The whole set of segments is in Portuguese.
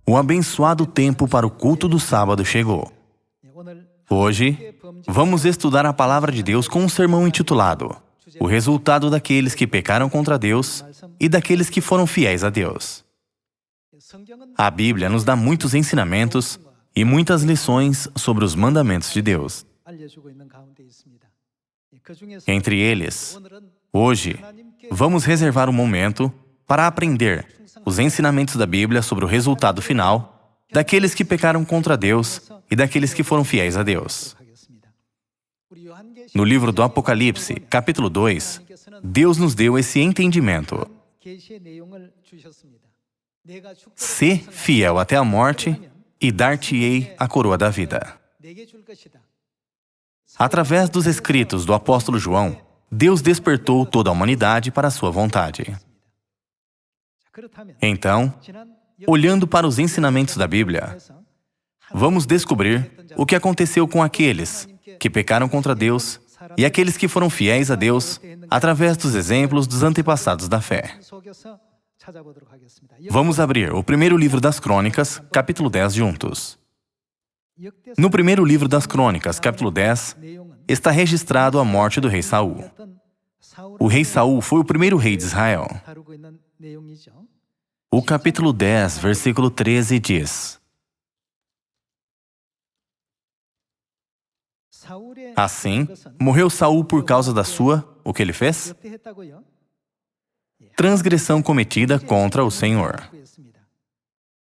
O abençoado tempo para o culto do sábado chegou. Hoje, vamos estudar a palavra de Deus com um sermão intitulado O resultado daqueles que pecaram contra Deus e daqueles que foram fiéis a Deus. A Bíblia nos dá muitos ensinamentos e muitas lições sobre os mandamentos de Deus. Entre eles, hoje, vamos reservar um momento para aprender os ensinamentos da Bíblia sobre o resultado final daqueles que pecaram contra Deus e daqueles que foram fiéis a Deus. No livro do Apocalipse, capítulo 2, Deus nos deu esse entendimento. Sê fiel até a morte e dar-te-ei a coroa da vida. Através dos escritos do apóstolo João, Deus despertou toda a humanidade para a sua vontade. Então, olhando para os ensinamentos da Bíblia, vamos descobrir o que aconteceu com aqueles que pecaram contra Deus e aqueles que foram fiéis a Deus através dos exemplos dos antepassados da fé. Vamos abrir o primeiro livro das Crônicas, capítulo 10, juntos. No primeiro livro das Crônicas, capítulo 10, está registrado a morte do rei Saul. O rei Saul foi o primeiro rei de Israel. O capítulo 10, versículo 13 diz: Assim, morreu Saul por causa da sua, o que ele fez? Transgressão cometida contra o Senhor.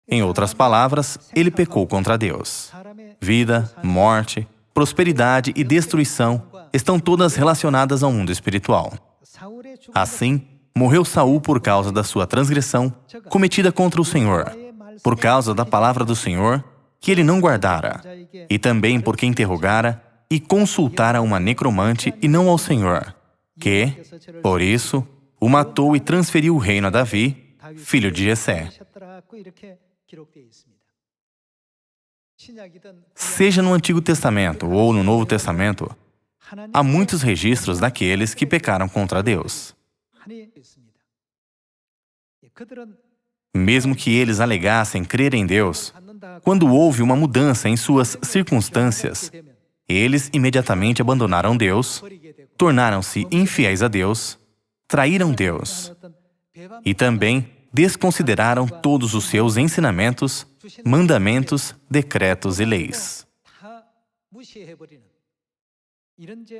Em outras palavras, ele pecou contra Deus. Vida, morte, prosperidade e destruição estão todas relacionadas ao mundo espiritual. Assim, morreu Saul por causa da sua transgressão cometida contra o Senhor, por causa da palavra do Senhor que ele não guardara, e também porque interrogara e consultara uma necromante e não ao Senhor, que, por isso, o matou e transferiu o reino a Davi, filho de Jessé. Seja no Antigo Testamento ou no Novo Testamento, há muitos registros daqueles que pecaram contra Deus. Mesmo que eles alegassem crer em Deus, quando houve uma mudança em suas circunstâncias, eles imediatamente abandonaram Deus, tornaram-se infiéis a Deus, traíram Deus e também desconsideraram todos os seus ensinamentos, mandamentos, decretos e leis.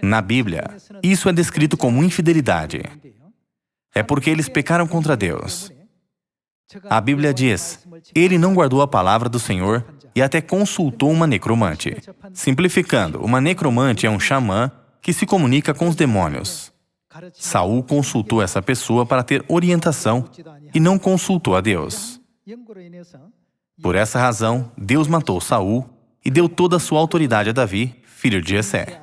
Na Bíblia, isso é descrito como infidelidade. É porque eles pecaram contra Deus. A Bíblia diz: ele não guardou a palavra do Senhor e até consultou uma necromante. Simplificando, uma necromante é um xamã que se comunica com os demônios. Saul consultou essa pessoa para ter orientação e não consultou a Deus. Por essa razão, Deus matou Saul e deu toda a sua autoridade a Davi, filho de Jessé.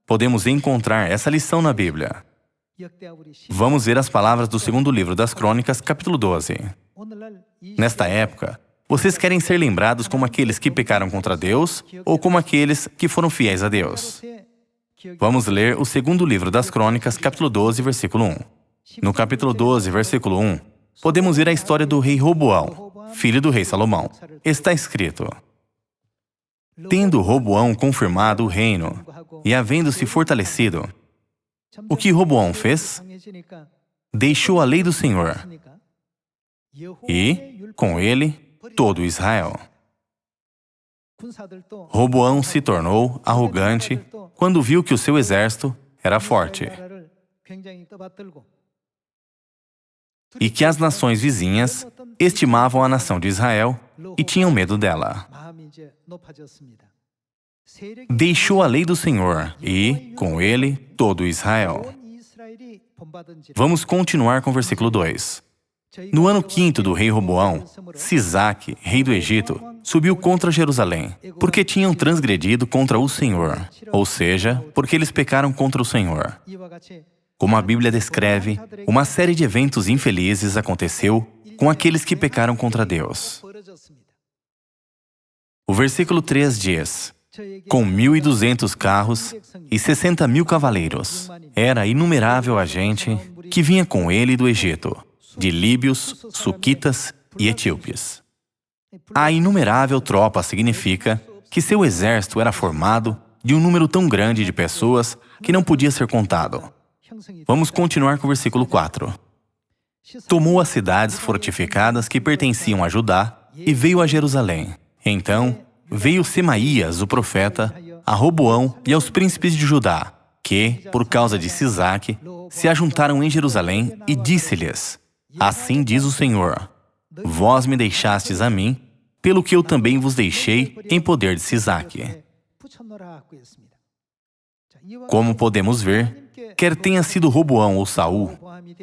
Podemos encontrar essa lição na Bíblia. Vamos ver as palavras do segundo livro das Crônicas, capítulo 12. Nesta época, vocês querem ser lembrados como aqueles que pecaram contra Deus ou como aqueles que foram fiéis a Deus? Vamos ler o segundo livro das Crônicas, capítulo 12, versículo 1. No capítulo 12, versículo 1, podemos ver a história do rei Roboão, filho do rei Salomão. Está escrito: Tendo Roboão confirmado o reino e havendo-se fortalecido, o que Roboão fez? Deixou a lei do Senhor e, com ele, todo Israel. Roboão se tornou arrogante quando viu que o seu exército era forte e que as nações vizinhas estimavam a nação de Israel e tinham medo dela. Deixou a lei do Senhor e, com ele, todo Israel. Vamos continuar com o versículo 2. No ano 5º do rei Roboão, Sisaque, rei do Egito, subiu contra Jerusalém, porque tinham transgredido contra o Senhor, ou seja, porque eles pecaram contra o Senhor. Como a Bíblia descreve, uma série de eventos infelizes aconteceu com aqueles que pecaram contra Deus. O versículo 3 diz: com 1.200 carros e 60.000 cavaleiros. Era inumerável a gente que vinha com ele do Egito, de líbios, suquitas e etíopes. A inumerável tropa significa que seu exército era formado de um número tão grande de pessoas que não podia ser contado. Vamos continuar com o versículo 4. Tomou as cidades fortificadas que pertenciam a Judá e veio a Jerusalém. Então veio Semaías, o profeta, a Roboão e aos príncipes de Judá, que, por causa de Sisaque, se ajuntaram em Jerusalém e disse-lhes: Assim diz o Senhor, vós me deixastes a mim, pelo que eu também vos deixei em poder de Sisaque. Como podemos ver, quer tenha sido Roboão ou Saul,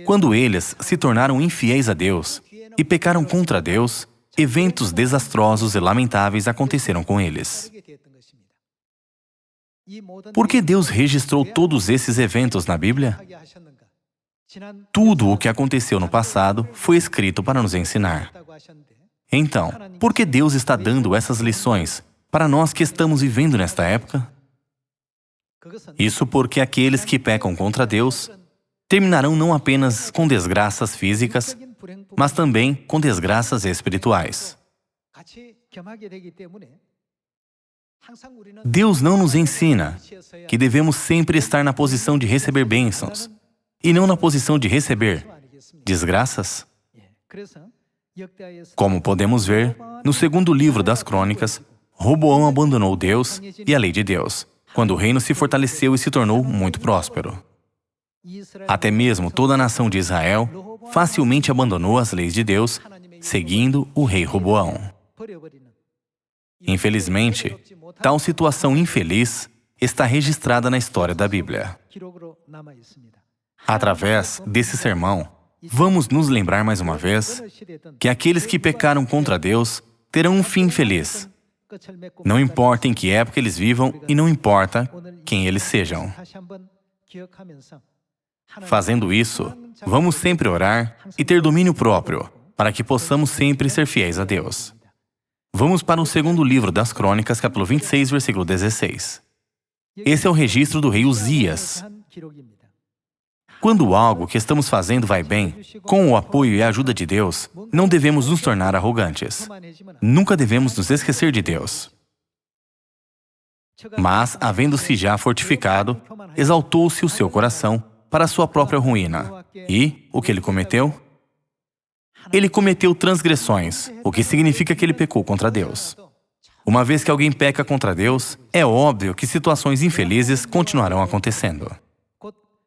quando eles se tornaram infiéis a Deus e pecaram contra Deus, eventos desastrosos e lamentáveis aconteceram com eles. Por que Deus registrou todos esses eventos na Bíblia? Tudo o que aconteceu no passado foi escrito para nos ensinar. Então, por que Deus está dando essas lições para nós que estamos vivendo nesta época? Isso porque aqueles que pecam contra Deus terminarão não apenas com desgraças físicas, mas também com desgraças espirituais. Deus não nos ensina que devemos sempre estar na posição de receber bênçãos e não na posição de receber desgraças. Como podemos ver, no segundo livro das Crônicas, Roboão abandonou Deus e a lei de Deus, quando o reino se fortaleceu e se tornou muito próspero. Até mesmo toda a nação de Israel facilmente abandonou as leis de Deus, seguindo o rei Roboão. Infelizmente, tal situação infeliz está registrada na história da Bíblia. Através desse sermão, vamos nos lembrar mais uma vez que aqueles que pecaram contra Deus terão um fim feliz. Não importa em que época eles vivam e não importa quem eles sejam. Fazendo isso, vamos sempre orar e ter domínio próprio, para que possamos sempre ser fiéis a Deus. Vamos para o segundo livro das Crônicas, capítulo 26, versículo 16. Esse é o registro do rei Uzias. Quando algo que estamos fazendo vai bem, com o apoio e a ajuda de Deus, não devemos nos tornar arrogantes. Nunca devemos nos esquecer de Deus. Mas, havendo-se já fortificado, exaltou-se o seu coração para a sua própria ruína. E, o que ele cometeu? Ele cometeu transgressões, o que significa que ele pecou contra Deus. Uma vez que alguém peca contra Deus, é óbvio que situações infelizes continuarão acontecendo.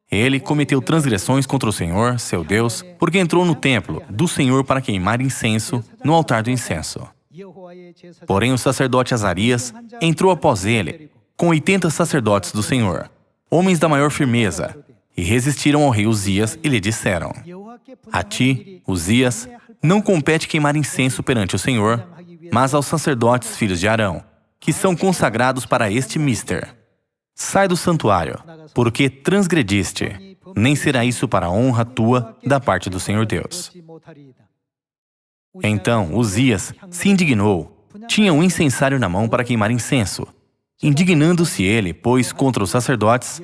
Ele cometeu transgressões contra o Senhor, seu Deus, porque entrou no templo do Senhor para queimar incenso no altar do incenso. Porém, o sacerdote Azarias entrou após ele, com 80 sacerdotes do Senhor, homens da maior firmeza, e resistiram ao rei Uzias e lhe disseram: A ti, Uzias, não compete queimar incenso perante o Senhor, mas aos sacerdotes filhos de Arão, que são consagrados para este mister. Sai do santuário, porque transgrediste, nem será isso para a honra tua da parte do Senhor Deus. Então Uzias se indignou, tinha um incensário na mão para queimar incenso. Indignando-se ele, pois, contra os sacerdotes,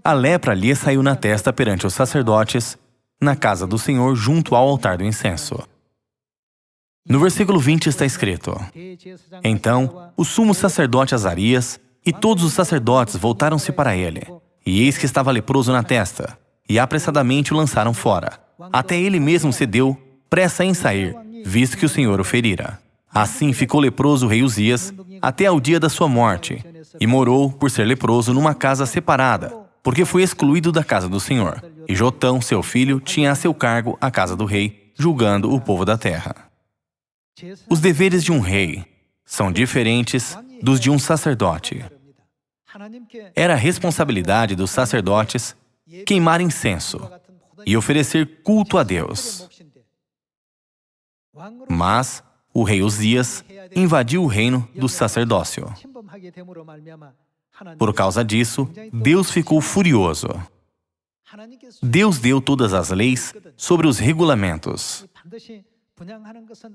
a lepra lhe saiu na testa perante os sacerdotes, na casa do Senhor, junto ao altar do incenso. No versículo 20 está escrito: Então o sumo sacerdote Azarias e todos os sacerdotes voltaram-se para ele, e eis que estava leproso na testa, e apressadamente o lançaram fora. Até ele mesmo se deu pressa em sair, visto que o Senhor o ferira. Assim ficou leproso o rei Uzias até ao dia da sua morte, e morou, por ser leproso, numa casa separada, porque foi excluído da casa do Senhor. E Jotão, seu filho, tinha a seu cargo a casa do rei, julgando o povo da terra. Os deveres de um rei são diferentes dos de um sacerdote. Era a responsabilidade dos sacerdotes queimar incenso e oferecer culto a Deus. Mas o rei Uzias invadiu o reino do sacerdócio. Por causa disso, Deus ficou furioso. Deus deu todas as leis sobre os regulamentos.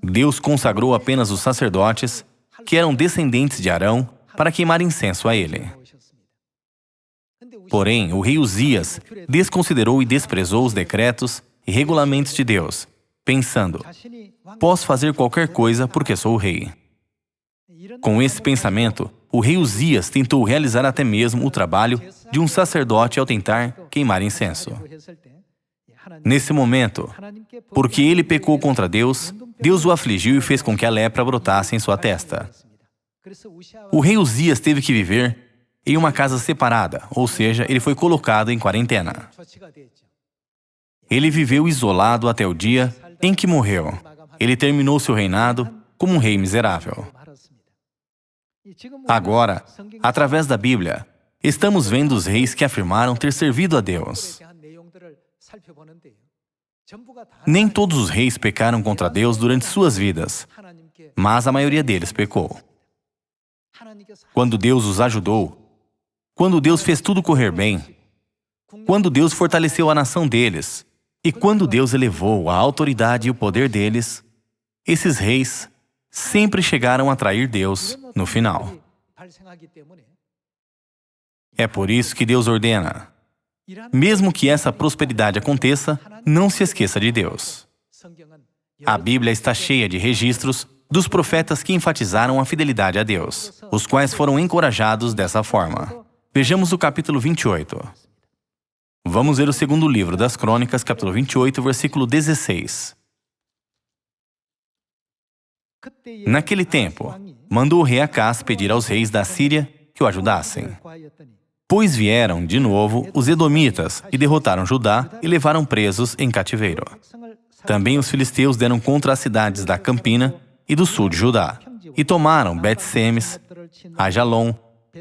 Deus consagrou apenas os sacerdotes, que eram descendentes de Arão, para queimar incenso a ele. Porém, o rei Uzias desconsiderou e desprezou os decretos e regulamentos de Deus, pensando: posso fazer qualquer coisa porque sou o rei. Com esse pensamento, o rei Uzias tentou realizar até mesmo o trabalho de um sacerdote ao tentar queimar incenso. Nesse momento, porque ele pecou contra Deus, Deus o afligiu e fez com que a lepra brotasse em sua testa. O rei Uzias teve que viver em uma casa separada, ou seja, ele foi colocado em quarentena. Ele viveu isolado até o dia em que morreu. Ele terminou seu reinado como um rei miserável. Agora, através da Bíblia, estamos vendo os reis que afirmaram ter servido a Deus. Nem todos os reis pecaram contra Deus durante suas vidas, mas a maioria deles pecou. Quando Deus os ajudou, quando Deus fez tudo correr bem, quando Deus fortaleceu a nação deles, e quando Deus elevou a autoridade e o poder deles, esses reis sempre chegaram a trair Deus no final. É por isso que Deus ordena: mesmo que essa prosperidade aconteça, não se esqueça de Deus. A Bíblia está cheia de registros dos profetas que enfatizaram a fidelidade a Deus, os quais foram encorajados dessa forma. Vejamos o capítulo 28. Vamos ver o segundo livro das Crônicas, capítulo 28, versículo 16. Naquele tempo, mandou o rei Acás pedir aos reis da Síria que o ajudassem. Pois vieram, de novo, os edomitas e derrotaram Judá e levaram presos em cativeiro. Também os filisteus deram contra as cidades da Campina e do sul de Judá, e tomaram Bet-Semes, Ajalon,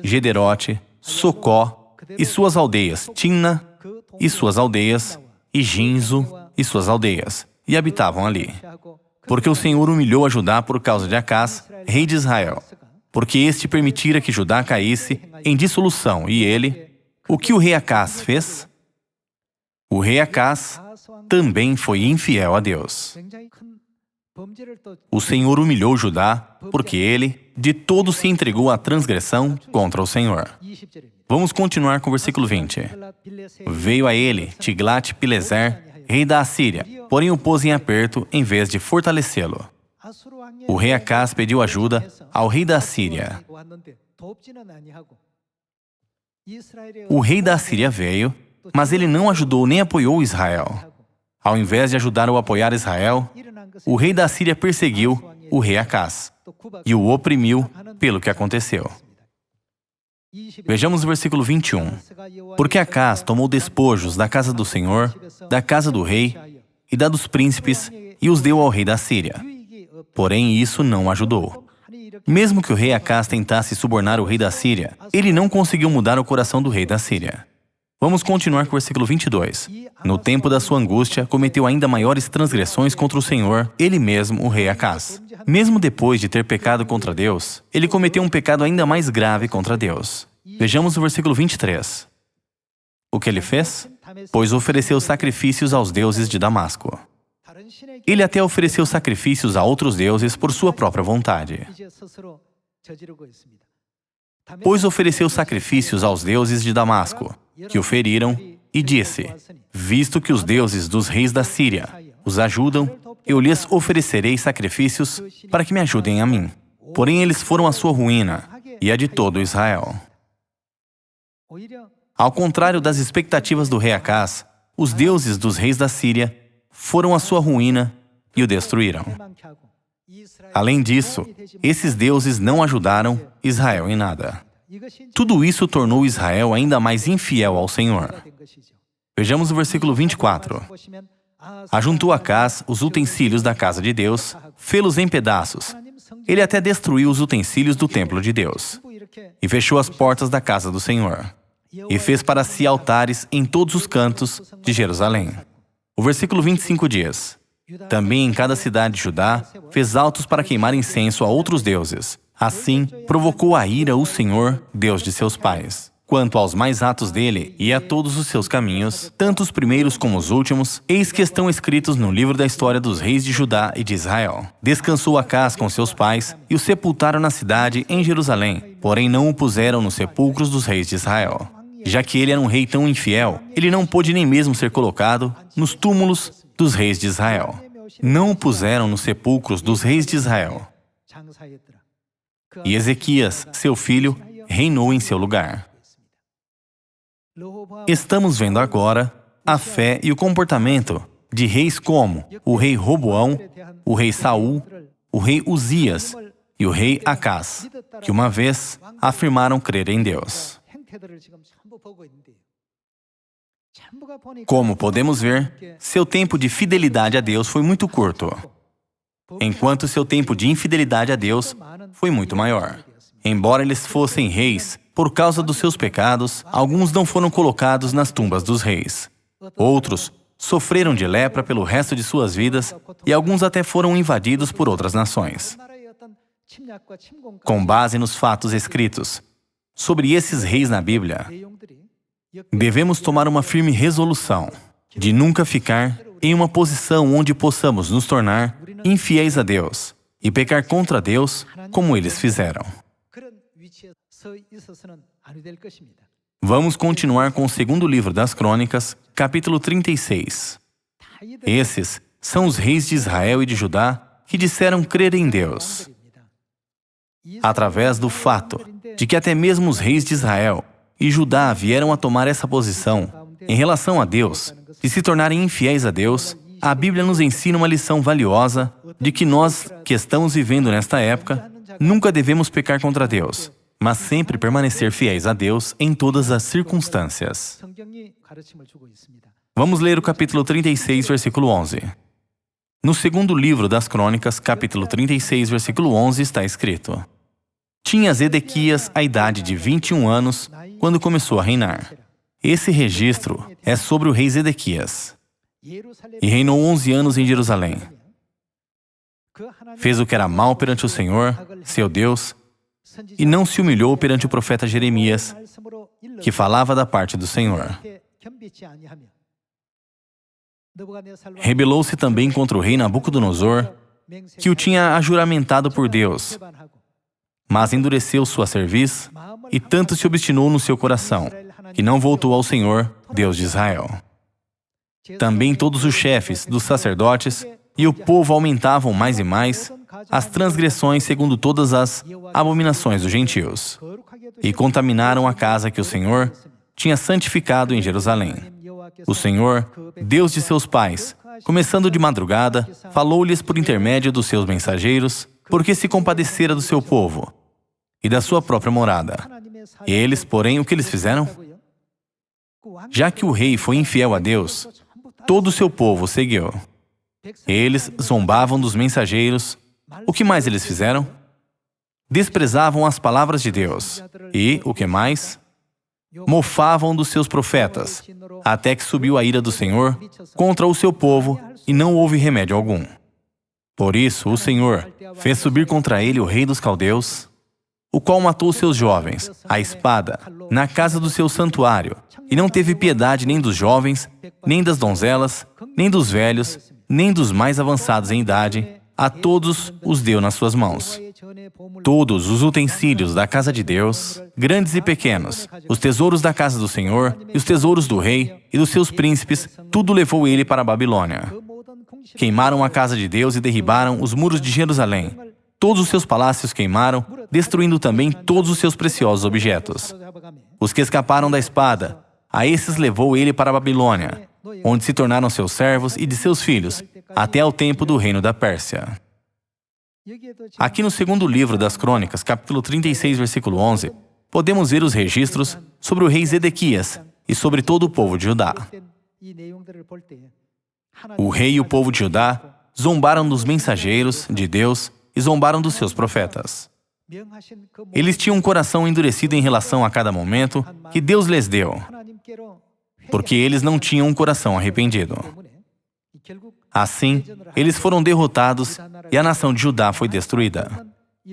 Gederote, Socó e suas aldeias, Timna e suas aldeias, e Ginzo e suas aldeias, e habitavam ali. Porque o Senhor humilhou a Judá por causa de Acás, rei de Israel, porque este permitira que Judá caísse em dissolução, e ele, o que o rei Acás fez? O rei Acás também foi infiel a Deus. O Senhor humilhou Judá, porque ele, de todo se entregou à transgressão contra o Senhor. Vamos continuar com o versículo 20. Veio a ele Tiglat-Pileser, rei da Assíria, porém o pôs em aperto em vez de fortalecê-lo. O rei Acás pediu ajuda ao rei da Assíria. O rei da Assíria veio, mas ele não ajudou nem apoiou Israel. Ao invés de ajudar ou apoiar Israel, o rei da Síria perseguiu o rei Acás e o oprimiu pelo que aconteceu. Vejamos o versículo 21. Porque Acás tomou despojos da casa do Senhor, da casa do rei e da dos príncipes e os deu ao rei da Síria. Porém, isso não o ajudou. Mesmo que o rei Acás tentasse subornar o rei da Síria, ele não conseguiu mudar o coração do rei da Síria. Vamos continuar com o versículo 22. No tempo da sua angústia, cometeu ainda maiores transgressões contra o Senhor, ele mesmo, o rei Acás. Mesmo depois de ter pecado contra Deus, ele cometeu um pecado ainda mais grave contra Deus. Vejamos o versículo 23. O que ele fez? Pois ofereceu sacrifícios aos deuses de Damasco. Ele até ofereceu sacrifícios a outros deuses por sua própria vontade. Pois ofereceu sacrifícios aos deuses de Damasco, que o feriram, e disse: visto que os deuses dos reis da Síria os ajudam, eu lhes oferecerei sacrifícios para que me ajudem a mim. Porém, eles foram a sua ruína e a de todo Israel. Ao contrário das expectativas do rei Acás, os deuses dos reis da Síria foram a sua ruína e o destruíram. Além disso, esses deuses não ajudaram Israel em nada. Tudo isso tornou Israel ainda mais infiel ao Senhor. Vejamos o versículo 24. Ajuntou Acás os utensílios da casa de Deus, fê-los em pedaços. Ele até destruiu os utensílios do templo de Deus, e fechou as portas da casa do Senhor, e fez para si altares em todos os cantos de Jerusalém. O versículo 25 diz: também em cada cidade de Judá fez altos para queimar incenso a outros deuses. Assim, provocou a ira o Senhor, Deus de seus pais. Quanto aos mais atos dele e a todos os seus caminhos, tanto os primeiros como os últimos, eis que estão escritos no livro da história dos reis de Judá e de Israel. Descansou Acás com seus pais e o sepultaram na cidade em Jerusalém, porém não o puseram nos sepulcros dos reis de Israel. Já que ele era um rei tão infiel, ele não pôde nem mesmo ser colocado nos túmulos dos reis de Israel. não o puseram nos sepulcros dos reis de Israel. E Ezequias, seu filho, reinou em seu lugar. Estamos vendo agora a fé e o comportamento de reis como o rei Roboão, o rei Saul, o rei Uzias e o rei Acás, que uma vez afirmaram crer em Deus. Como podemos ver, seu tempo de fidelidade a Deus foi muito curto, enquanto seu tempo de infidelidade a Deus foi muito maior. Embora eles fossem reis, por causa dos seus pecados, alguns não foram colocados nas tumbas dos reis. Outros sofreram de lepra pelo resto de suas vidas e alguns até foram invadidos por outras nações. Com base nos fatos escritos sobre esses reis na Bíblia, devemos tomar uma firme resolução de nunca ficar em uma posição onde possamos nos tornar infiéis a Deus e pecar contra Deus como eles fizeram. Vamos continuar com o segundo livro das Crônicas, capítulo 36. Esses são os reis de Israel e de Judá que disseram crer em Deus, através do fato de que até mesmo os reis de Israel e Judá vieram a tomar essa posição em relação a Deus, de se tornarem infiéis a Deus. A Bíblia nos ensina uma lição valiosa de que nós, que estamos vivendo nesta época, nunca devemos pecar contra Deus, mas sempre permanecer fiéis a Deus em todas as circunstâncias. Vamos ler o capítulo 36, versículo 11. No segundo livro das Crônicas, capítulo 36, versículo 11, está escrito: Tinha Zedequias a idade de 21 anos quando começou a reinar. Esse registro é sobre o rei Zedequias. E reinou 11 anos em Jerusalém. Fez o que era mal perante o Senhor, seu Deus, e não se humilhou perante o profeta Jeremias, que falava da parte do Senhor. Rebelou-se também contra o rei Nabucodonosor, que o tinha ajuramentado por Deus, mas endureceu sua cerviz e tanto se obstinou no seu coração, que não voltou ao Senhor, Deus de Israel. Também todos os chefes dos sacerdotes e o povo aumentavam mais e mais as transgressões segundo todas as abominações dos gentios, e contaminaram a casa que o Senhor tinha santificado em Jerusalém. O Senhor, Deus de seus pais, começando de madrugada, falou-lhes por intermédio dos seus mensageiros, porque se compadecera do seu povo e da sua própria morada. Eles, porém, o que eles fizeram? Já que o rei foi infiel a Deus, todo o seu povo o seguiu. Eles zombavam dos mensageiros. O que mais eles fizeram? Desprezavam as palavras de Deus. E, o que mais? Mofavam dos seus profetas, até que subiu a ira do Senhor contra o seu povo e não houve remédio algum. Por isso, o Senhor fez subir contra ele o rei dos caldeus, o qual matou seus jovens, à espada, na casa do seu santuário, e não teve piedade nem dos jovens, nem das donzelas, nem dos velhos, nem dos mais avançados em idade, a todos os deu nas suas mãos. Todos os utensílios da casa de Deus, grandes e pequenos, os tesouros da casa do Senhor e os tesouros do rei e dos seus príncipes, tudo levou ele para a Babilônia. Queimaram a casa de Deus e derribaram os muros de Jerusalém. Todos os seus palácios queimaram, destruindo também todos os seus preciosos objetos. Os que escaparam da espada, a esses levou ele para a Babilônia, onde se tornaram seus servos e de seus filhos, até ao tempo do reino da Pérsia. Aqui no segundo livro das Crônicas, capítulo 36, versículo 11, podemos ver os registros sobre o rei Zedequias e sobre todo o povo de Judá. O rei e o povo de Judá zombaram dos mensageiros de Deus e zombaram dos seus profetas. Eles tinham um coração endurecido em relação a cada momento que Deus lhes deu, porque eles não tinham um coração arrependido. Assim, eles foram derrotados e a nação de Judá foi destruída.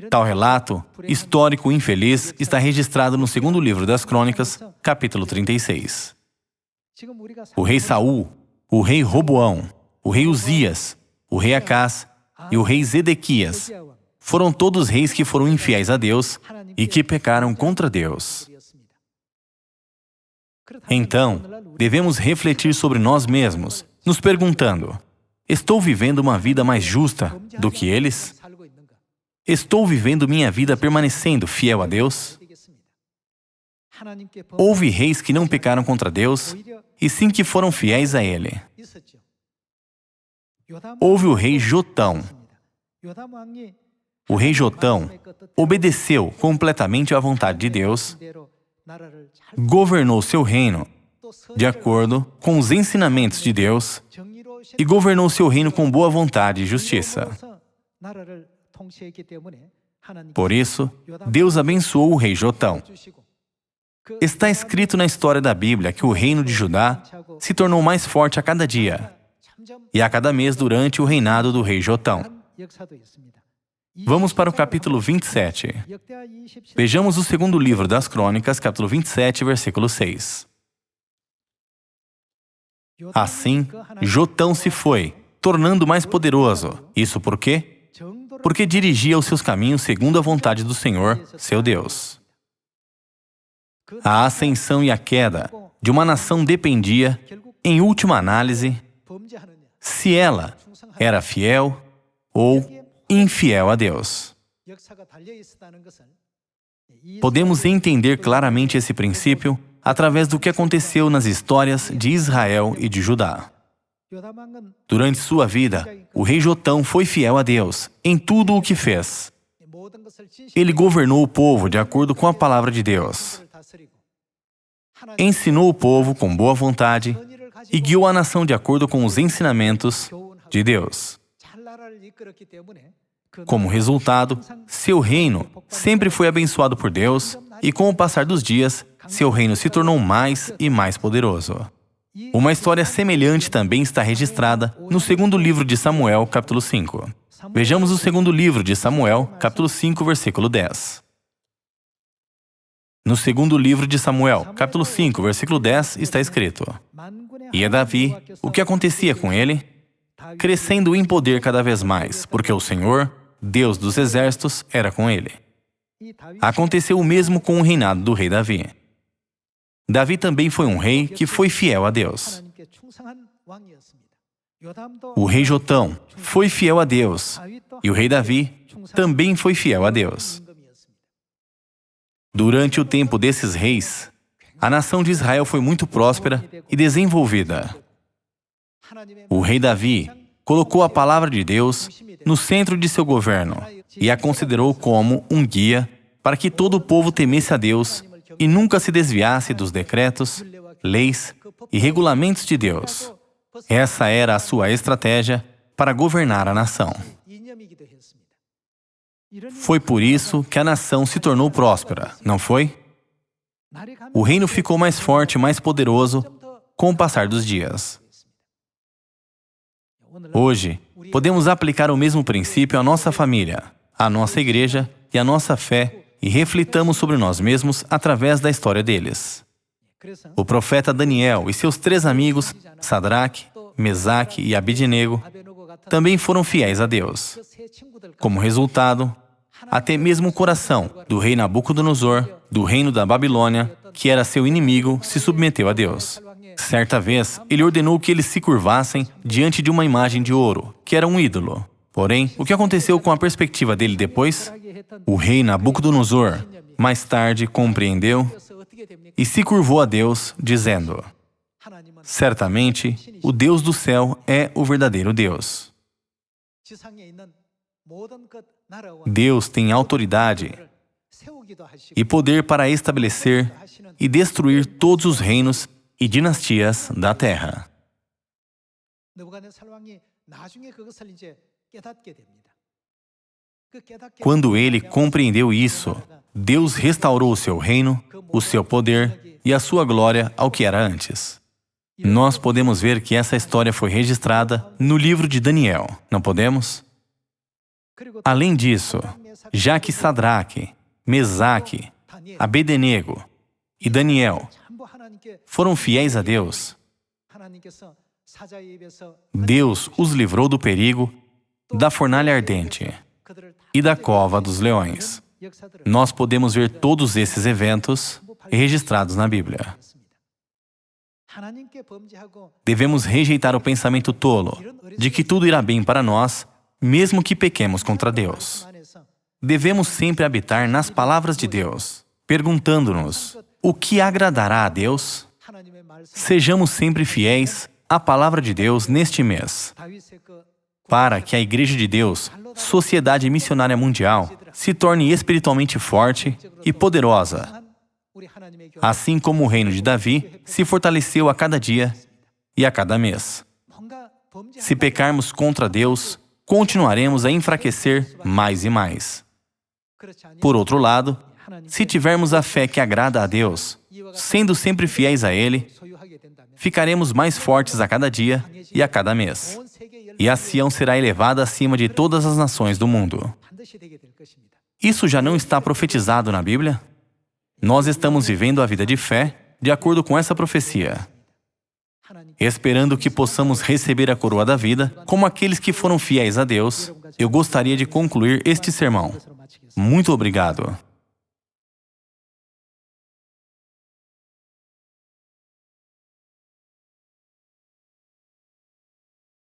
Tal relato, histórico infeliz, está registrado no segundo livro das Crônicas, capítulo 36. O rei Saul, o rei Roboão, o rei Uzias, o rei Acás e o rei Zedequias foram todos reis que foram infiéis a Deus e que pecaram contra Deus. Então, devemos refletir sobre nós mesmos, nos perguntando: Estou vivendo uma vida mais justa do que eles? Estou vivendo minha vida permanecendo fiel a Deus? Houve reis que não pecaram contra Deus, e sim que foram fiéis a Ele. Houve o rei Jotão. O rei Jotão obedeceu completamente à vontade de Deus, governou seu reino de acordo com os ensinamentos de Deus e governou seu reino com boa vontade e justiça. Por isso, Deus abençoou o rei Jotão. Está escrito na história da Bíblia que o reino de Judá se tornou mais forte a cada dia e a cada mês durante o reinado do rei Jotão. Vamos para o capítulo 27. Vejamos o segundo livro das Crônicas, capítulo 27, versículo 6. Assim, Jotão se foi, tornando mais poderoso. Isso por quê? Porque dirigia os seus caminhos segundo a vontade do Senhor, seu Deus. A ascensão e a queda de uma nação dependia, em última análise, se ela era fiel ou infiel a Deus. Podemos entender claramente esse princípio através do que aconteceu nas histórias de Israel e de Judá. Durante sua vida, o rei Jotão foi fiel a Deus em tudo o que fez. Ele governou o povo de acordo com a palavra de Deus. Ensinou o povo com boa vontade e guiou a nação de acordo com os ensinamentos de Deus. Como resultado, seu reino sempre foi abençoado por Deus e, com o passar dos dias, seu reino se tornou mais e mais poderoso. Uma história semelhante também está registrada no segundo livro de Samuel, capítulo 5. Vejamos o segundo livro de Samuel, capítulo 5, versículo 10. No segundo livro de Samuel, capítulo 5, versículo 10, está escrito: E a Davi, o que acontecia com ele? Crescendo em poder cada vez mais, porque o Senhor, Deus dos exércitos, era com ele. Aconteceu o mesmo com o reinado do rei Davi. Davi também foi um rei que foi fiel a Deus. O rei Jotão foi fiel a Deus, e o rei Davi também foi fiel a Deus. Durante o tempo desses reis, a nação de Israel foi muito próspera e desenvolvida. O rei Davi colocou a palavra de Deus no centro de seu governo e a considerou como um guia para que todo o povo temesse a Deus e nunca se desviasse dos decretos, leis e regulamentos de Deus. Essa era a sua estratégia para governar a nação. Foi por isso que a nação se tornou próspera, não foi? O reino ficou mais forte e mais poderoso com o passar dos dias. Hoje, podemos aplicar o mesmo princípio à nossa família, à nossa igreja e à nossa fé e reflitamos sobre nós mesmos através da história deles. O profeta Daniel e seus 3 amigos, Sadraque, Mesaque e Abednego, também foram fiéis a Deus. Como resultado, até mesmo o coração do rei Nabucodonosor, do reino da Babilônia, que era seu inimigo, se submeteu a Deus. Certa vez, ele ordenou que eles se curvassem diante de uma imagem de ouro, que era um ídolo. Porém, o que aconteceu com a perspectiva dele depois? O rei Nabucodonosor, mais tarde, compreendeu e se curvou a Deus, dizendo: certamente, o Deus do céu é o verdadeiro Deus. Deus tem autoridade e poder para estabelecer e destruir todos os reinos e dinastias da terra. Quando ele compreendeu isso, Deus restaurou o seu reino, o seu poder e a sua glória ao que era antes. Nós podemos ver que essa história foi registrada no livro de Daniel, não podemos? Além disso, já que Sadraque, Mesaque, Abednego e Daniel foram fiéis a Deus, Deus os livrou do perigo da fornalha ardente e da cova dos leões. Nós podemos ver todos esses eventos registrados na Bíblia. Devemos rejeitar o pensamento tolo de que tudo irá bem para nós, mesmo que pequemos contra Deus. Devemos sempre habitar nas palavras de Deus, perguntando-nos: o que agradará a Deus? Sejamos sempre fiéis à palavra de Deus neste mês, para que a Igreja de Deus, Sociedade Missionária Mundial, se torne espiritualmente forte e poderosa, assim como o reino de Davi se fortaleceu a cada dia e a cada mês. Se pecarmos contra Deus, continuaremos a enfraquecer mais e mais. Por outro lado, se tivermos a fé que agrada a Deus, sendo sempre fiéis a Ele, ficaremos mais fortes a cada dia e a cada mês. E a Sião será elevada acima de todas as nações do mundo. Isso já não está profetizado na Bíblia? Nós estamos vivendo a vida de fé de acordo com essa profecia, esperando que possamos receber a coroa da vida como aqueles que foram fiéis a Deus. Eu gostaria de concluir este sermão. Muito obrigado.